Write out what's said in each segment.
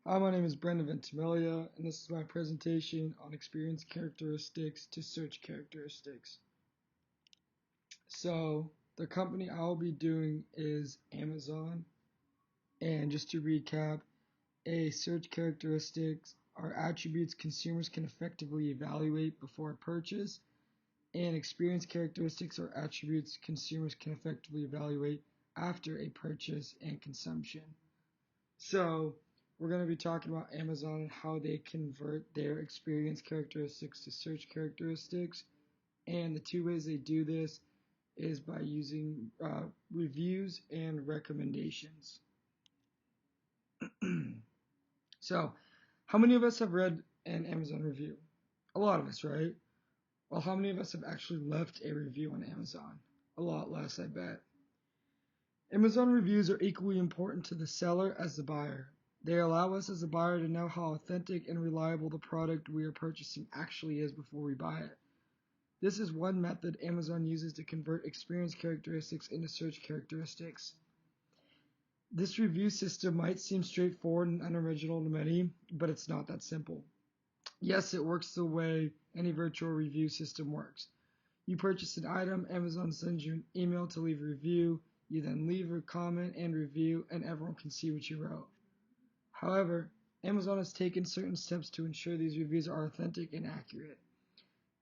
Hi, my name is Brendan Ventimiglia, and this is my presentation on experience characteristics to search characteristics. So, the company I'll be doing is Amazon, and just to recap, a search characteristics are attributes consumers can effectively evaluate before a purchase, and experience characteristics are attributes consumers can effectively evaluate after a purchase and consumption. So, we're going to be talking about Amazon and how they convert their experience characteristics to search characteristics. And the two ways they do this is by using reviews and recommendations. So, how many of us have read an Amazon review? A lot of us, right? Well, how many of us have actually left a review on Amazon? A lot less, I bet. Amazon reviews are equally important to the seller as the buyer. They allow us as a buyer to know how authentic and reliable the product we are purchasing actually is before we buy it. This is one method Amazon uses to convert experience characteristics into search characteristics. This review system might seem straightforward and unoriginal to many, but it's not that simple. Yes, it works the way any virtual review system works. You purchase an item, Amazon sends you an email to leave a review, you then leave a comment and review, and everyone can see what you wrote. However, Amazon has taken certain steps to ensure these reviews are authentic and accurate.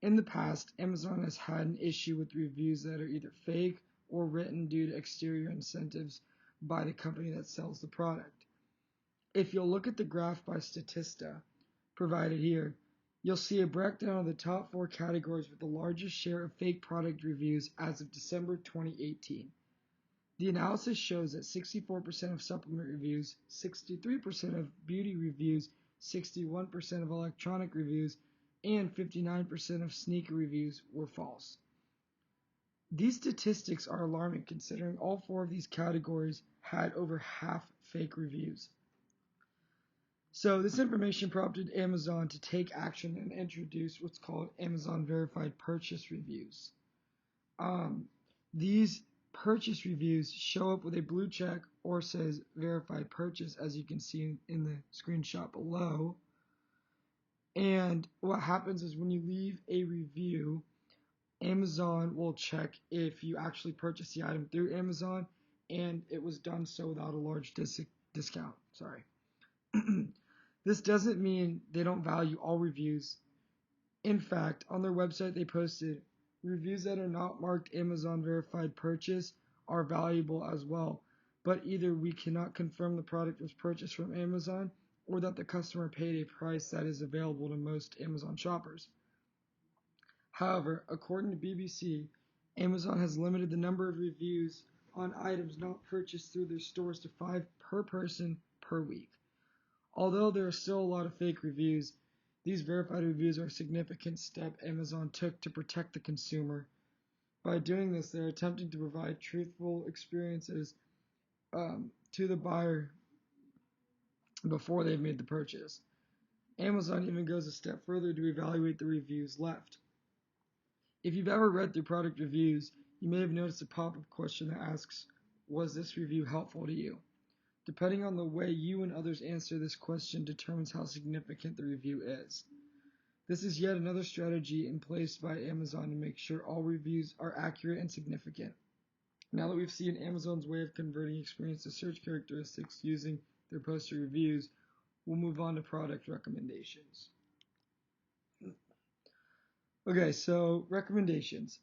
In the past, Amazon has had an issue with reviews that are either fake or written due to exterior incentives by the company that sells the product. If you'll look at the graph by Statista provided here, you'll see a breakdown of the top 4 categories with the largest share of fake product reviews as of December 2018. The analysis shows that 64% of supplement reviews, 63% of beauty reviews, 61% of electronic reviews, and 59% of sneaker reviews were false. These statistics are alarming considering all 4 of these categories had over half fake reviews. So this information prompted Amazon to take action and introduce what's called Amazon Verified Purchase Reviews. These purchase reviews show up with a blue check or says verified purchase, as you can see in the screenshot below. And what happens is when you leave a review, Amazon will check if you actually purchased the item through Amazon and it was done so without a large discount. Sorry. This doesn't mean they don't value all reviews. In fact, on their website they posted reviews that are not marked Amazon Verified Purchase are valuable as well, but either we cannot confirm the product was purchased from Amazon or that the customer paid a price that is available to most Amazon shoppers. However, according to BBC, Amazon has limited the number of reviews on items not purchased through their stores to 5 per person per week. Although there are still a lot of fake reviews, these verified reviews are a significant step Amazon took to protect the consumer. By doing this, they're attempting to provide truthful experiences to the buyer before they've made the purchase. Amazon even goes a step further to evaluate the reviews left. If you've ever read through product reviews, you may have noticed a pop-up question that asks, "Was this review helpful to you?" Depending on the way you and others answer this question determines how significant the review is. This is yet another strategy in place by Amazon to make sure all reviews are accurate and significant. Now that we've seen Amazon's way of converting experience to search characteristics using their posted reviews, we'll move on to product recommendations. Okay, so recommendations.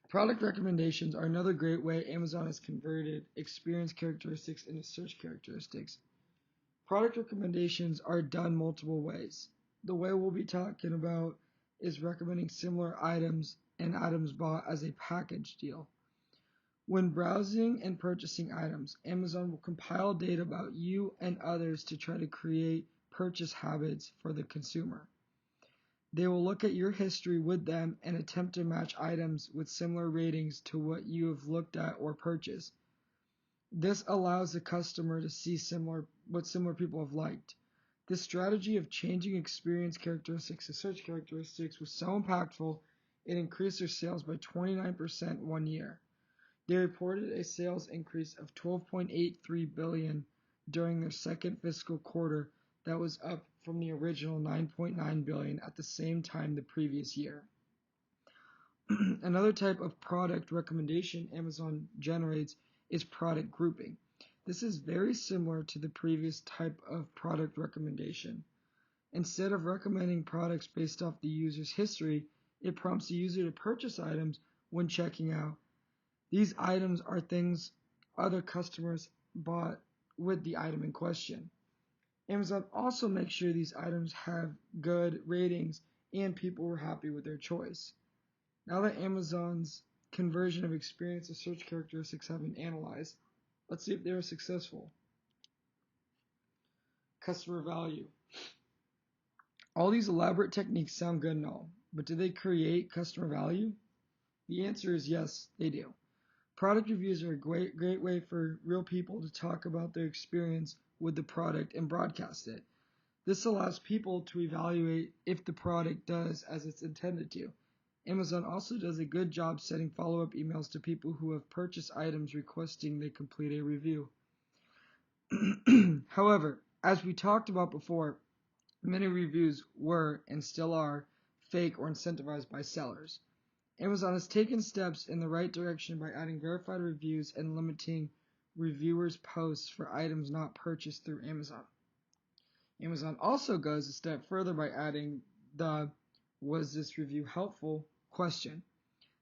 Product recommendations are another great way Amazon has converted experience characteristics into search characteristics. Product recommendations are done multiple ways. The way we'll be talking about is recommending similar items and items bought as a package deal. When browsing and purchasing items, Amazon will compile data about you and others to try to create purchase habits for the consumer. They will look at your history with them and attempt to match items with similar ratings to what you have looked at or purchased. This allows the customer to see what similar people have liked. This strategy of changing experience characteristics to search characteristics was so impactful, it increased their sales by 29% 1 year. They reported a sales increase of $12.83 billion during their second fiscal quarter, That was up from the original 9.9 billion at the same time the previous year. Another type of product recommendation Amazon generates is product grouping. This is very similar to the previous type of product recommendation. Instead of recommending products based off the user's history, it prompts the user to purchase items when checking out. These items are things other customers bought with the item in question. Amazon also makes sure these items have good ratings and people were happy with their choice. Now that Amazon's conversion of experience to search characteristics have been analyzed, let's see if they are successful. Customer value. All these elaborate techniques sound good and all, but do they create customer value? The answer is yes, they do. Product reviews are a great way for real people to talk about their experience with the product and broadcast it. This allows people to evaluate if the product does as it's intended to. Amazon also does a good job sending follow-up emails to people who have purchased items requesting they complete a review. However, as we talked about before, many reviews were and still are fake or incentivized by sellers. Amazon has taken steps in the right direction by adding verified reviews and limiting reviewers' posts for items not purchased through Amazon. Amazon also goes a step further by adding the "Was this review helpful?" question.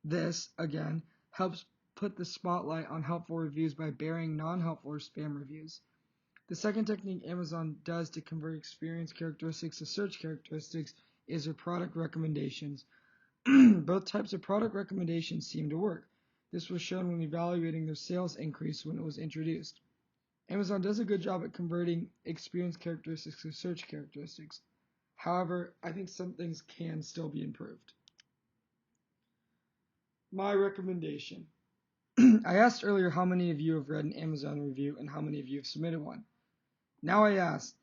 This, again, helps put the spotlight on helpful reviews by burying non-helpful or spam reviews. The second technique Amazon does to convert experience characteristics to search characteristics is their product recommendations. Both types of product recommendations seem to work. This was shown when evaluating their sales increase when it was introduced. Amazon does a good job at converting experience characteristics to search characteristics. However, I think some things can still be improved. My recommendation. I asked earlier how many of you have read an Amazon review and how many of you have submitted one. Now I ask,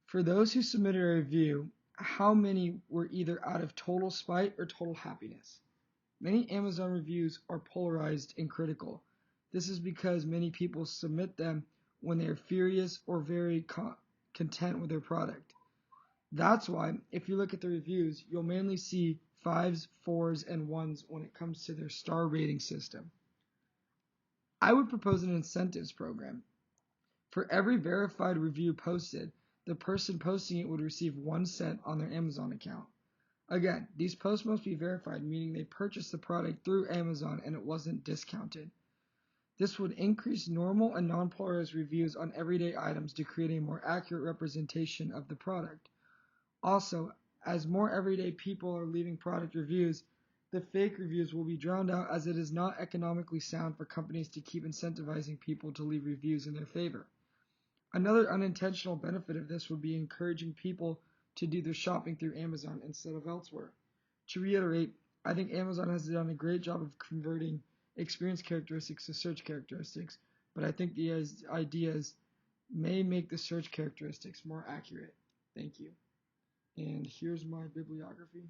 for those who submitted a review, how many were either out of total spite or total happiness? Many Amazon reviews are polarized and critical. This is because many people submit them when they are furious or very content with their product. That's why, if you look at the reviews, you'll mainly see 5s, 4s, and 1s when it comes to their star rating system. I would propose an incentives program. For every verified review posted, the person posting it would receive 1 cent on their Amazon account. Again, these posts must be verified, meaning they purchased the product through Amazon and it wasn't discounted. This would increase normal and non-polarized reviews on everyday items to create a more accurate representation of the product. Also, as more everyday people are leaving product reviews, the fake reviews will be drowned out as it is not economically sound for companies to keep incentivizing people to leave reviews in their favor. Another unintentional benefit of this would be encouraging people to do their shopping through Amazon instead of elsewhere. To reiterate, I think Amazon has done a great job of converting experience characteristics to search characteristics, but I think the ideas may make the search characteristics more accurate. Thank you. And here's my bibliography.